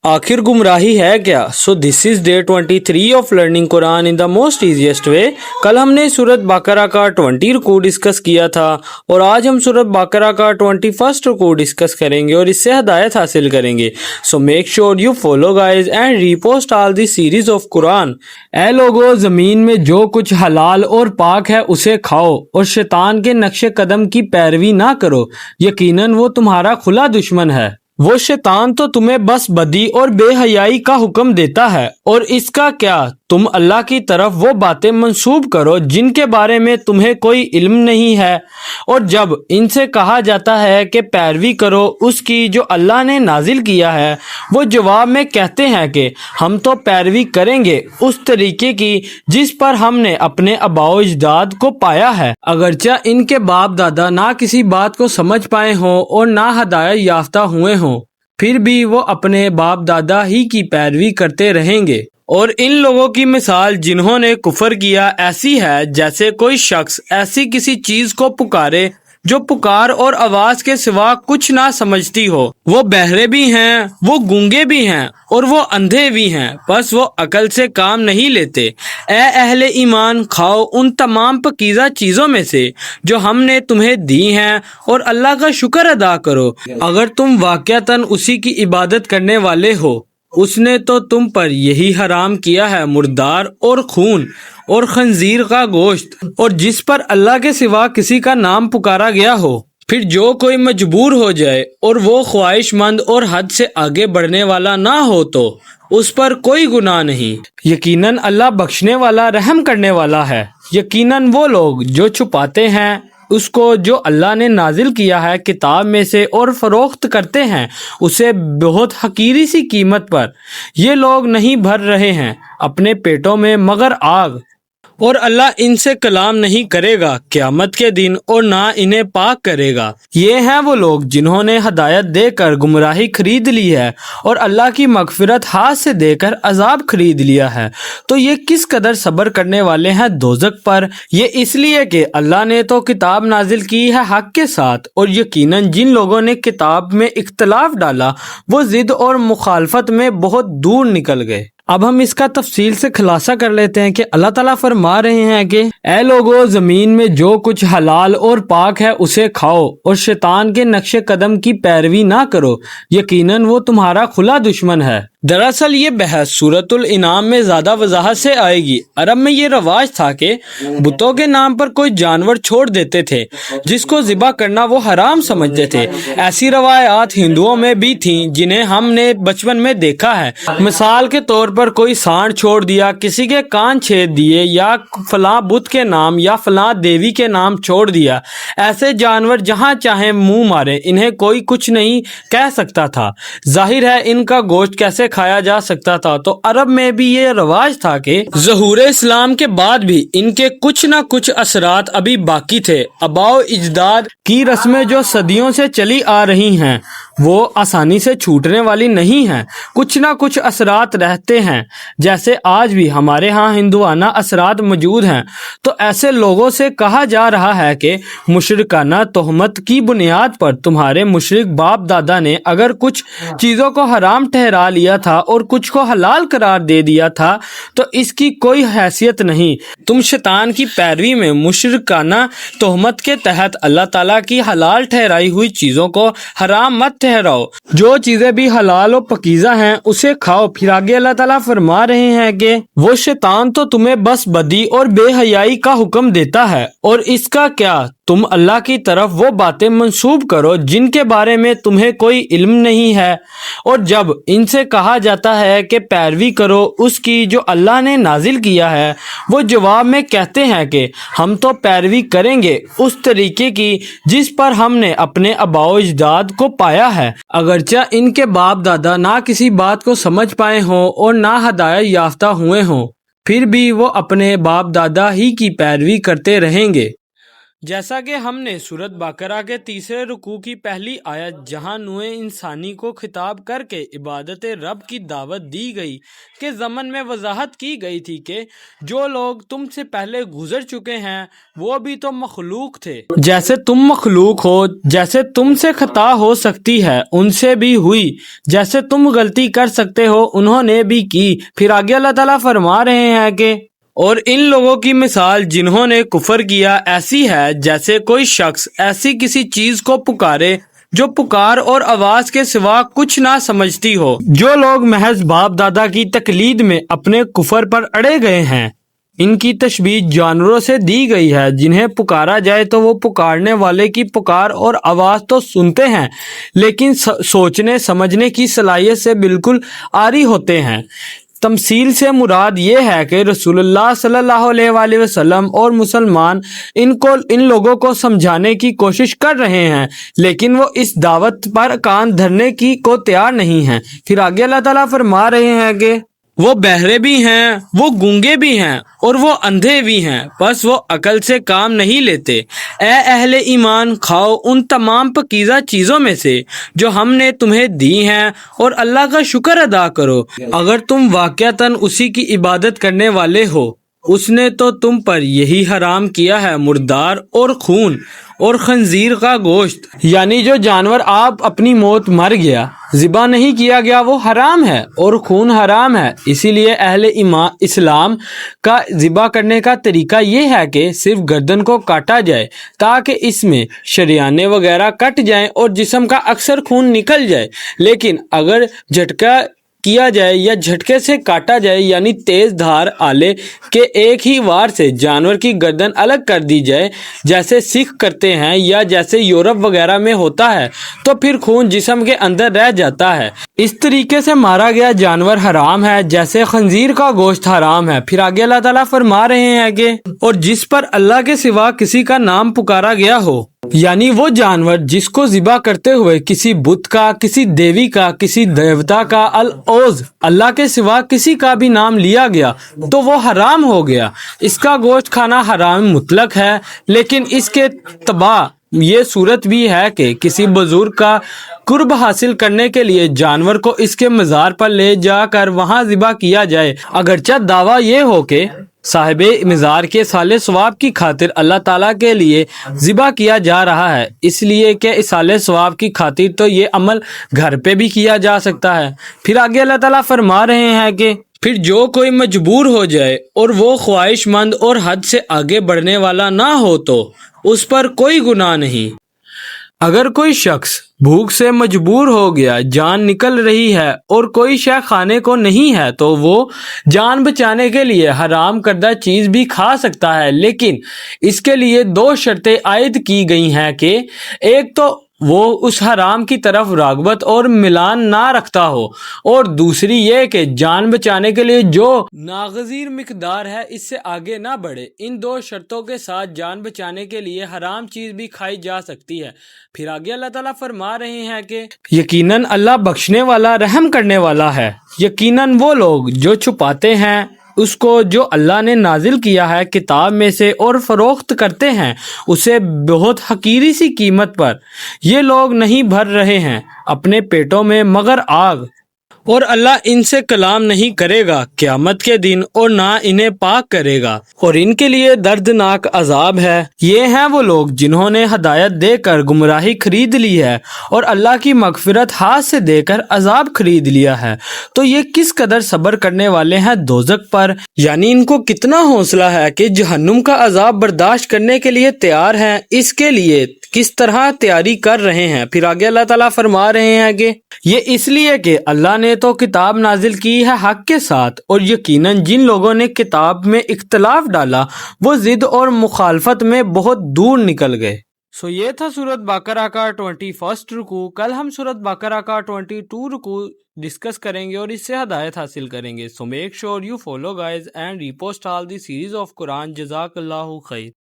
आखिर गुमराही है क्या? So this is day 23 of learning Quran in the most easiest वे। कल हमने सूरत बकरा का 20 रुकू डिस्कस किया था और आज हम सूरत बकरा का 21st रुकू डिस्कस करेंगे और इससे हदायत हासिल करेंगे। So make sure you follow guys and repost all the series of Quran. ए लोगो, जमीन में जो कुछ हलाल और पाक है उसे खाओ और शैतान के नक्शे कदम की पैरवी ना करो, यकीनन वो तुम्हारा खुला दुश्मन है। वो शैतान तो तुम्हें बस बदी और बेहयाई का हुक्म देता है, और इसका क्या, तुम अल्लाह की तरफ वो बातें मंसूब करो जिनके बारे में तुम्हें कोई इल्म नहीं है, और जब इनसे कहा जाता है कि पैरवी करो उसकी जो अल्लाह ने नाजिल किया है, वो जवाब में कहते हैं कि हम तो पैरवी करेंगे उस तरीके की जिस पर हमने अपने आबाओ अजदाद को पाया है। अगरचा इनके बाप दादा ना किसी बात को समझ पाए हों और ना हदायत याफ्ता हुए हों, फिर भी वो अपने बाप दादा ही की पैरवी करते रहेंगे। और इन लोगों की मिसाल जिन्होंने कुफर किया ऐसी है जैसे कोई शख्स ऐसी किसी चीज को पुकारे जो पुकार और आवाज के सिवा कुछ ना समझती हो। वो बहरे भी हैं, वो गूंगे भी हैं और वो अंधे भी हैं, बस वो अकल से काम नहीं लेते। ए अहले ईमान, खाओ उन तमाम पकीज़ा चीज़ों में से जो हमने तुम्हें दी हैं और अल्लाह का शुक्र अदा करो। अगर तुम वाक़यातन उसी की इबादत करने वाले हो, उसने तो तुम पर यही हराम किया है मुर्दार और खून और खंजीर का गोश्त, और जिस पर अल्लाह के सिवा किसी का नाम पुकारा गया हो। फिर जो कोई मजबूर हो जाए और वो ख्वाहिशमंद और हद से आगे बढ़ने वाला ना हो तो उस पर कोई गुनाह नहीं। यकीनन अल्लाह बख्शने वाला, रहम करने वाला है। यकीनन वो लोग जो छुपाते हैं उसको जो अल्लाह ने नाजिल किया है किताब में से और फरोख्त करते हैं उसे बहुत हकीरी सी कीमत पर, ये लोग नहीं भर रहे हैं अपने पेटों में मगर आग, और अल्लाह इनसे कलाम नहीं करेगा क़यामत के दिन और ना इन्हें पाक करेगा। ये हैं वो लोग जिन्होंने हदायत देकर गुमराही खरीद ली है और अल्लाह की मगफिरत हाथ से देकर अजाब खरीद लिया है। तो ये किस कदर सब्र करने वाले हैं दोज़ख पर। ये इसलिए कि अल्लाह ने तो किताब नाजिल की है हक के साथ, और यकीनन जिन लोगों ने किताब में इख्तलाफ डाला वो जिद और मुखालफत में बहुत दूर निकल गए। अब हम इसका तफसील से खुलासा कर लेते हैं कि अल्लाह ताला फरमा रहे हैं कि ए लोगो, जमीन में जो कुछ हलाल और पाक है उसे खाओ और शैतान के नक्शे कदम की पैरवी ना करो, यकीनन वो तुम्हारा खुला दुश्मन है। दरअसल ये बहस सूरतुल इनाम में ज्यादा वजाहत से आएगी। अरब में ये रवाज था कि बुतों के नाम पर कोई जानवर छोड़ देते थे जिसको ज़िबा करना वो हराम समझते थे। ऐसी रवायात हिंदुओं में भी थीं जिन्हें हमने बचपन में देखा है। मिसाल के तौर पर कोई सांड छोड़ दिया, किसी के कान छेद दिए, या फलां बुत के नाम या फलां देवी के नाम छोड़ दिया। ऐसे जानवर जहाँ चाहे मुंह मारे, इन्हें कोई कुछ नहीं कह सकता था। जाहिर है इनका गोश्त कैसे खाया जा सकता था। तो अरब में भी ये रवाज था कि ज़हूर इस्लाम के बाद भी इनके कुछ ना कुछ असरात अभी बाकी थे। आबाओ अजदाद की रस्में जो सदियों से चली आ रही हैं वो आसानी से छूटने वाली नहीं हैं। कुछ ना कुछ असरात रहते हैं, जैसे आज भी हमारे यहाँ हिंदुआना असरात मौजूद हैं। तो ऐसे लोगों से कहा जा रहा है कि मुशरिकाना तोहमत की बुनियाद पर तुम्हारे मुशरिक बाप दादा ने अगर कुछ चीज़ों को हराम ठहरा लिया था और कुछ को हलाल करार दे दिया था तो इसकी कोई हैसियत नहीं। तुम शैतान की पैरवी में मुशरिकाना तोहमत के तहत अल्लाह ताला की हलाल ठहराई हुई चीज़ों को हराम मत ठहराओ। जो चीजें भी हलाल और पकीज़ा हैं उसे खाओ। फिर आगे अल्लाह ताला फरमा रहे हैं कि वो शैतान तो तुम्हें बस बदी और बेहयाई का हुक्म देता है, और इसका क्या, तुम अल्लाह की तरफ वो बातें मंसूब करो जिनके बारे में तुम्हें कोई इल्म नहीं है, और जब इनसे कहा जाता है कि पैरवी करो उसकी जो अल्लाह ने नाजिल किया है, वो जवाब में कहते हैं कि हम तो पैरवी करेंगे उस तरीके की जिस पर हमने अपने आबाओ अजदाद को पाया है। अगरचा इनके बाप दादा ना किसी बात को समझ पाए हों और ना हदायत याफ्ता हुए हों, फिर भी वो अपने बाप दादा ही की पैरवी करते रहेंगे। جیسا کہ ہم نے سورت بقرہ کے تیسرے رکوع کی پہلی آیت جہاں نوع انسانی کو خطاب کر کے عبادت رب کی دعوت دی گئی کے ضمن میں وضاحت کی گئی تھی کہ جو لوگ تم سے پہلے گزر چکے ہیں وہ بھی تو مخلوق تھے، جیسے تم مخلوق ہو، جیسے تم سے خطا ہو سکتی ہے ان سے بھی ہوئی، جیسے تم غلطی کر سکتے ہو انہوں نے بھی کی۔ پھر آگے اللہ تعالیٰ فرما رہے ہیں کہ اور ان لوگوں کی مثال جنہوں نے کفر کیا ایسی ہے جیسے کوئی شخص ایسی کسی چیز کو پکارے جو پکار اور آواز کے سوا کچھ نہ سمجھتی ہو۔ جو لوگ محض باپ دادا کی تقلید میں اپنے کفر پر اڑے گئے ہیں، ان کی تشبیہ جانوروں سے دی گئی ہے جنہیں پکارا جائے تو وہ پکارنے والے کی پکار اور آواز تو سنتے ہیں لیکن سوچنے سمجھنے کی صلاحیت سے بالکل عاری ہوتے ہیں۔ تمثیل سے مراد یہ ہے کہ رسول اللہ صلی اللہ علیہ وآلہ وسلم اور مسلمان ان لوگوں کو سمجھانے کی کوشش کر رہے ہیں لیکن وہ اس دعوت پر کان دھرنے کو تیار نہیں ہیں۔ پھر آگے اللہ تعالیٰ فرما رہے ہیں کہ وہ بہرے بھی ہیں، وہ گونگے بھی ہیں اور وہ اندھے بھی ہیں، بس وہ عقل سے کام نہیں لیتے۔ اے اہل ایمان، کھاؤ ان تمام پاکیزہ چیزوں میں سے جو ہم نے تمہیں دی ہیں اور اللہ کا شکر ادا کرو اگر تم واقعتاً اسی کی عبادت کرنے والے ہو۔ اس نے تو تم پر یہی حرام کیا ہے مردار اور خون اور خنزیر کا گوشت، یعنی جو جانور آپ اپنی موت مر گیا ذبح نہیں کیا گیا وہ حرام ہے اور خون حرام ہے۔ اسی لیے اہل اسلام کا ذبح کرنے کا طریقہ یہ ہے کہ صرف گردن کو کاٹا جائے تاکہ اس میں شریانے وغیرہ کٹ جائیں اور جسم کا اکثر خون نکل جائے، لیکن اگر جھٹکا کیا جائے یا جھٹکے سے کاٹا جائے یعنی تیز دھار آلے کے ایک ہی وار سے جانور کی گردن الگ کر دی جائے جیسے سکھ کرتے ہیں یا جیسے یورپ وغیرہ میں ہوتا ہے تو پھر خون جسم کے اندر رہ جاتا ہے۔ اس طریقے سے مارا گیا جانور حرام ہے جیسے خنزیر کا گوشت حرام ہے۔ پھر آگے اللہ تعالیٰ فرما رہے ہیں کہ اور جس پر اللہ کے سوا کسی کا نام پکارا گیا ہو، یعنی وہ جانور جس کو ذبح کرتے ہوئے کسی بت کا، کسی دیوی کا، کسی دیوتا کا، العوض اللہ کے سوا کسی کا بھی نام لیا گیا تو وہ حرام ہو گیا۔ اس کا گوشت کھانا حرام مطلق ہے، لیکن اس کے تبع یہ صورت بھی ہے کہ کسی بزرگ کا قرب حاصل کرنے کے لیے جانور کو اس کے مزار پر لے جا کر وہاں ذبح کیا جائے، اگرچہ دعویٰ یہ ہو کہ صاحب مزار کے ایصال ثواب کی خاطر اللہ تعالیٰ کے لیے ذبح کیا جا رہا ہے، اس لیے کہ ایصال ثواب کی خاطر تو یہ عمل گھر پہ بھی کیا جا سکتا ہے۔ پھر آگے اللہ تعالیٰ فرما رہے ہیں کہ پھر جو کوئی مجبور ہو جائے اور وہ خواہش مند اور حد سے آگے بڑھنے والا نہ ہو تو اس پر کوئی گناہ نہیں۔ اگر کوئی شخص بھوک سے مجبور ہو گیا، جان نکل رہی ہے اور کوئی شے کھانے کو نہیں ہے تو وہ جان بچانے کے لیے حرام کردہ چیز بھی کھا سکتا ہے، لیکن اس کے لیے دو شرطیں عائد کی گئی ہیں کہ ایک تو وہ اس حرام کی طرف راغبت اور میلان نہ رکھتا ہو اور دوسری یہ کہ جان بچانے کے لیے جو ناگزیر مقدار ہے اس سے آگے نہ بڑھے۔ ان دو شرطوں کے ساتھ جان بچانے کے لیے حرام چیز بھی کھائی جا سکتی ہے۔ پھر آگے اللہ تعالیٰ فرما رہے ہیں کہ یقیناً اللہ بخشنے والا رحم کرنے والا ہے۔ یقیناً وہ لوگ جو چھپاتے ہیں اس کو جو اللہ نے نازل کیا ہے کتاب میں سے اور فروخت کرتے ہیں اسے بہت حقیری سی قیمت پر، یہ لوگ نہیں بھر رہے ہیں اپنے پیٹوں میں مگر آگ، اور اللہ ان سے کلام نہیں کرے گا قیامت کے دن اور نہ انہیں پاک کرے گا، اور ان کے لیے دردناک عذاب ہے۔ یہ ہیں وہ لوگ جنہوں نے ہدایت دے کر گمراہی خرید لی ہے اور اللہ کی مغفرت ہاتھ سے دے کر عذاب خرید لیا ہے، تو یہ کس قدر صبر کرنے والے ہیں دوزخ پر، یعنی ان کو کتنا حوصلہ ہے کہ جہنم کا عذاب برداشت کرنے کے لیے تیار ہیں، اس کے لیے کس طرح تیاری کر رہے ہیں۔ پھر آگے اللہ تعالیٰ فرما رہے ہیں کہ یہ اس لیے کہ اللہ نے تو کتاب نازل کی ہے حق کے ساتھ، اور یقیناً جن لوگوں نے کتاب میں اختلاف ڈالا وہ ضد اور مخالفت میں بہت دور نکل گئے۔ یہ تھا سورت بقرہ کا 21 رکوع۔ کل ہم سورت بقرہ کا 22 رکوع ڈسکس کریں گے اور اس سے ہدایت حاصل کریں گے۔ So make sure you follow guys and repost all the series of Quran. جزاک اللہ خیر۔